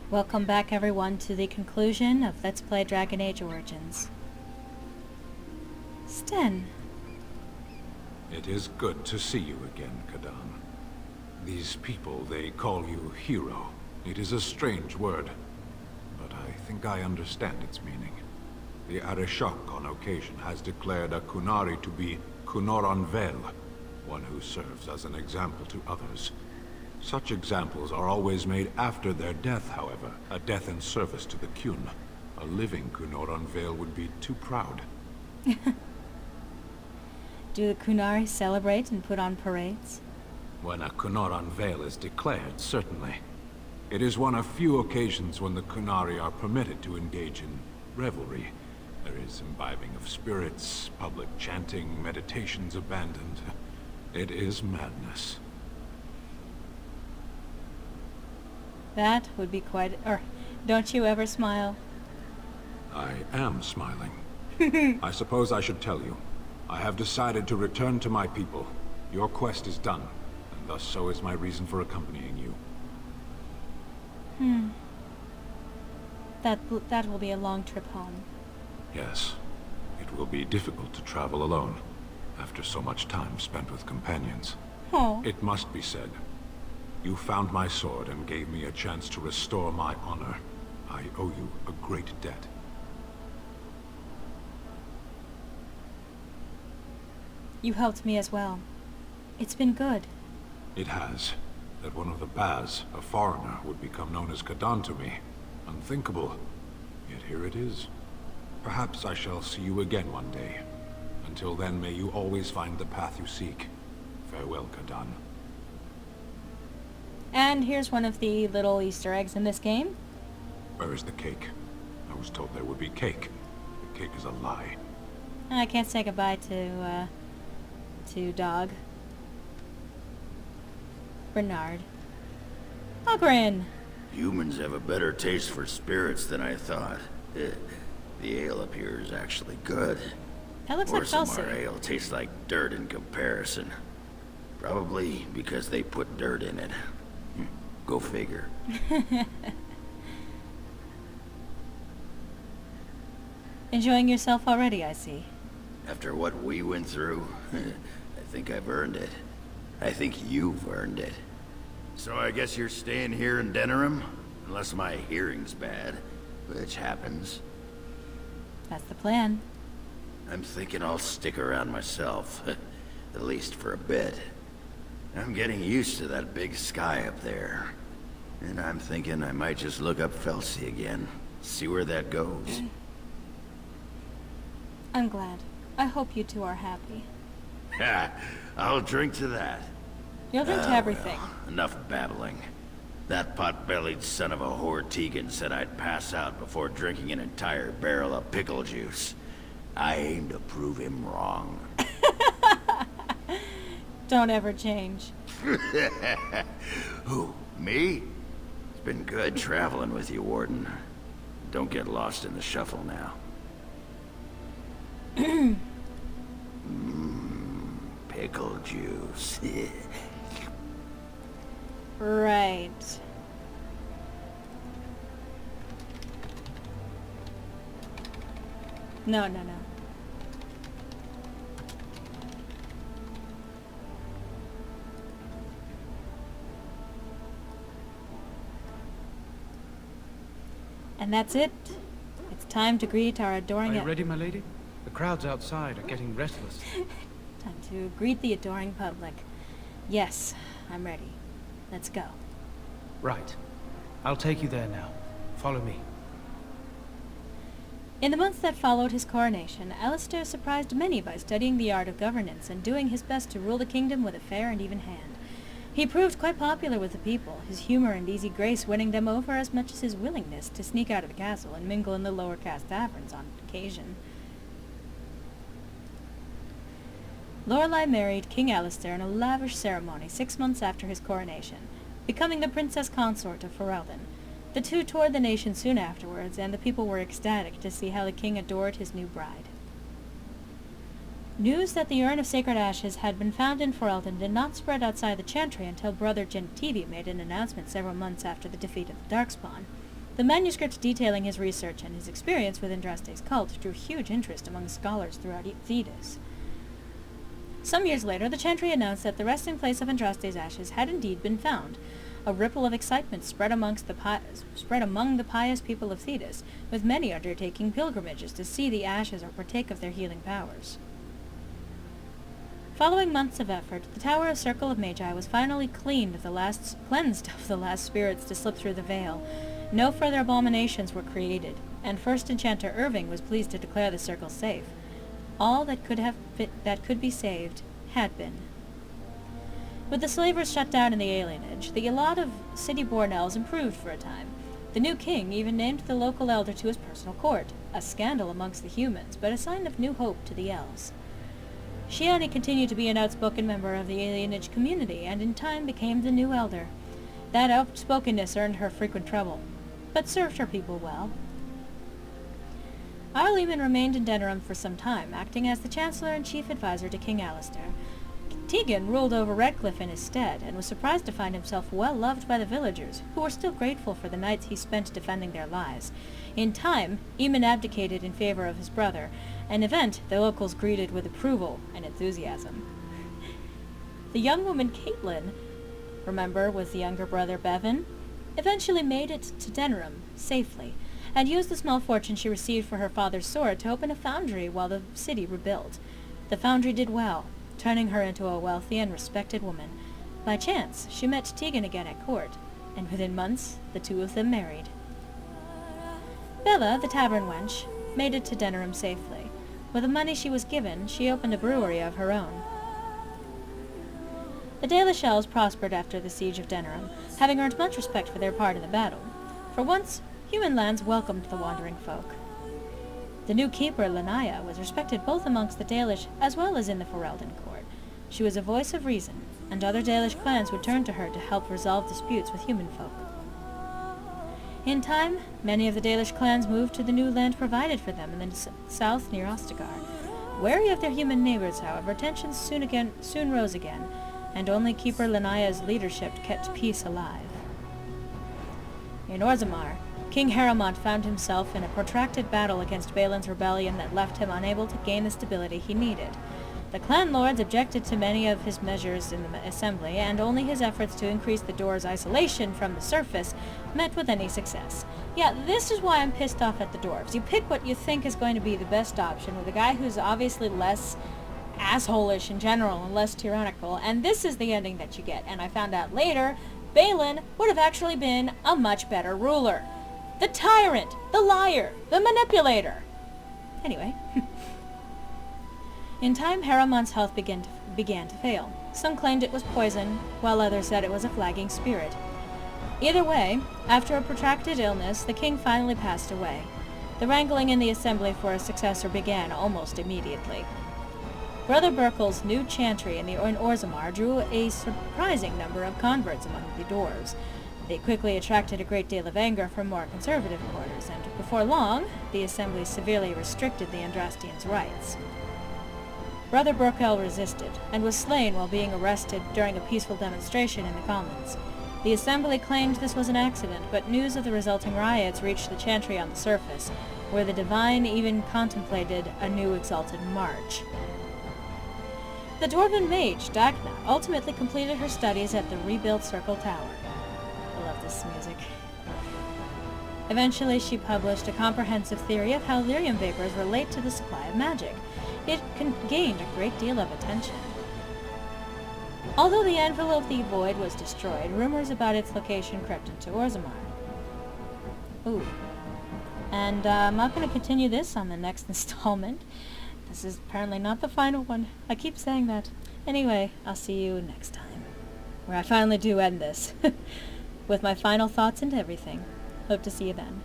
Welcome back everyone to the conclusion of Let's Play Dragon Age Origins. Sten. It is good to see you again, Kadan. These people, they call you hero. It is a strange word, but I think I understand its meaning. The Arishok on occasion has declared a Kunari to be Kunoran Vel, one who serves as an example to others. Such examples are always made after their death, however, a death in service to the Kyun. A living Kunoran Vel would be too proud. Do the Kunari celebrate and put on parades? When a Kunoran Vel is declared, certainly. It is one of few occasions when the Kunari are permitted to engage in revelry. There is imbibing of spirits, public chanting, meditations abandoned. It is madness. That would be quite... don't you ever smile? I am smiling. I suppose I should tell you. I have decided to return to my people. Your quest is done, and thus so is my reason for accompanying you. That will be a long trip home. Yes. It will be difficult to travel alone, after so much time spent with companions. Oh. It must be said. You found my sword and gave me a chance to restore my honor. I owe you a great debt. You helped me as well. It's been good. It has. That one of the Baz, a foreigner, would become known as Kadan to me. Unthinkable. Yet here it is. Perhaps I shall see you again one day. Until then, may you always find the path you seek. Farewell, Kadan. And here's one of the little Easter eggs in this game. Where is the cake? I was told there would be cake. The cake is a lie. I can't say goodbye to Dog. Bernard. Ogrin! Humans have a better taste for spirits than I thought. The ale up here is actually good. That looks like Orsamar Felsi. ale tastes like dirt in comparison. Probably because they put dirt in it. Go figure. Enjoying yourself already, I see. After what we went through, I think I've earned it. I think you've earned it. So I guess you're staying here in Denerim? Unless my hearing's bad, which happens. That's the plan. I'm thinking I'll stick around myself. At least for a bit. I'm getting used to that big sky up there. And I'm thinking I might just look up Felsi again. See where that goes. I'm glad. I hope you two are happy. Ha! I'll drink to that. You'll drink to everything. Well, enough babbling. That pot-bellied son of a whore Tegan said I'd pass out before drinking an entire barrel of pickle juice. I aim to prove him wrong. Don't ever change. Who, me? It's been good traveling with you, Warden. Don't get lost in the shuffle now. Pickle juice. Right. No. And that's it. It's time to greet our adoring... Are you ready, my lady? The crowds outside are getting restless. Time to greet the adoring public. Yes, I'm ready. Let's go. Right. I'll take you there now. Follow me. In the months that followed his coronation, Alistair surprised many by studying the art of governance and doing his best to rule the kingdom with a fair and even hand. He proved quite popular with the people, his humor and easy grace winning them over as much as his willingness to sneak out of the castle and mingle in the lower caste taverns on occasion. Lorelei married King Alistair in a lavish ceremony 6 months after his coronation, becoming the princess consort of Ferelden. The two toured the nation soon afterwards, and the people were ecstatic to see how the king adored his new bride. News that the urn of sacred ashes had been found in Ferelden did not spread outside the Chantry until Brother Gentivi made an announcement several months after the defeat of the Darkspawn. The manuscript detailing his research and his experience with Andraste's cult drew huge interest among scholars throughout Thedas. Some years later, the Chantry announced that the resting place of Andraste's ashes had indeed been found. A ripple of excitement spread among the pious people of Thedas, with many undertaking pilgrimages to see the ashes or partake of their healing powers. Following months of effort, the Tower of Circle of Magi was finally cleansed of the last spirits to slip through the veil. No further abominations were created, and First Enchanter Irving was pleased to declare the circle safe. All that could be saved had been. With the slavers shut down in the alienage, the lot of city-born elves improved for a time. The new king even named the local elder to his personal court, a scandal amongst the humans, but a sign of new hope to the elves. Shiani continued to be an outspoken member of the alienage community, and in time became the new elder. That outspokenness earned her frequent trouble, but served her people well. Arleman remained in Denerim for some time, acting as the Chancellor and Chief Advisor to King Alistair. Tegan ruled over Redcliffe in his stead, and was surprised to find himself well loved by the villagers, who were still grateful for the nights he spent defending their lives. In time, Eamon abdicated in favor of his brother, an event the locals greeted with approval and enthusiasm. The young woman Caitlin, remember, with the younger brother Bevan, eventually made it to Denerim safely, and used the small fortune she received for her father's sword to open a foundry while the city rebuilt. The foundry did well, turning her into a wealthy and respected woman. By chance, she met Tegan again at court, and within months, the two of them married. Bella, the tavern wench, made it to Denerim safely. With the money she was given, she opened a brewery of her own. The Dalish elves prospered after the siege of Denerim, having earned much respect for their part in the battle. For once, human lands welcomed the wandering folk. The new keeper, Lanaya, was respected both amongst the Dalish as well as in the Ferelden court. She was a voice of reason, and other Dalish clans would turn to her to help resolve disputes with human folk. In time, many of the Dalish clans moved to the new land provided for them in the south near Ostagar. Wary of their human neighbors, however, tensions soon rose again, and only Keeper Lanaya's leadership kept peace alive. In Orzammar, King Harrowmont found himself in a protracted battle against Bhelen's rebellion that left him unable to gain the stability he needed. The clan lords objected to many of his measures in the assembly, and only his efforts to increase the door's isolation from the surface met with any success. Yeah, this is why I'm pissed off at the dwarves. You pick what you think is going to be the best option with a guy who's obviously less asshole-ish in general and less tyrannical, and this is the ending that you get. And I found out later, Bhelen would have actually been a much better ruler. The tyrant, the liar, the manipulator. Anyway. In time, Harrowmont's health began to fail. Some claimed it was poison, while others said it was a flagging spirit. Either way, after a protracted illness, the king finally passed away. The wrangling in the assembly for a successor began almost immediately. Brother Berkel's new chantry in Orzammar drew a surprising number of converts among the dwarves. They quickly attracted a great deal of anger from more conservative quarters, and before long, the assembly severely restricted the Andrastians' rights. Brother Berkel resisted, and was slain while being arrested during a peaceful demonstration in the Commons. The assembly claimed this was an accident, but news of the resulting riots reached the chantry on the surface, where the Divine even contemplated a new exalted march. The dwarven mage, Dagna, ultimately completed her studies at the rebuilt Circle Tower. I love this music. Eventually, she published a comprehensive theory of how lyrium vapors relate to the supply of magic. It gained a great deal of attention. Although the Anvil of the Void was destroyed, rumors about its location crept into Orzammar. Ooh. And I'm not going to continue this on the next installment. This is apparently not the final one. I keep saying that. Anyway, I'll see you next time, where I finally do end this, with my final thoughts and everything. Hope to see you then.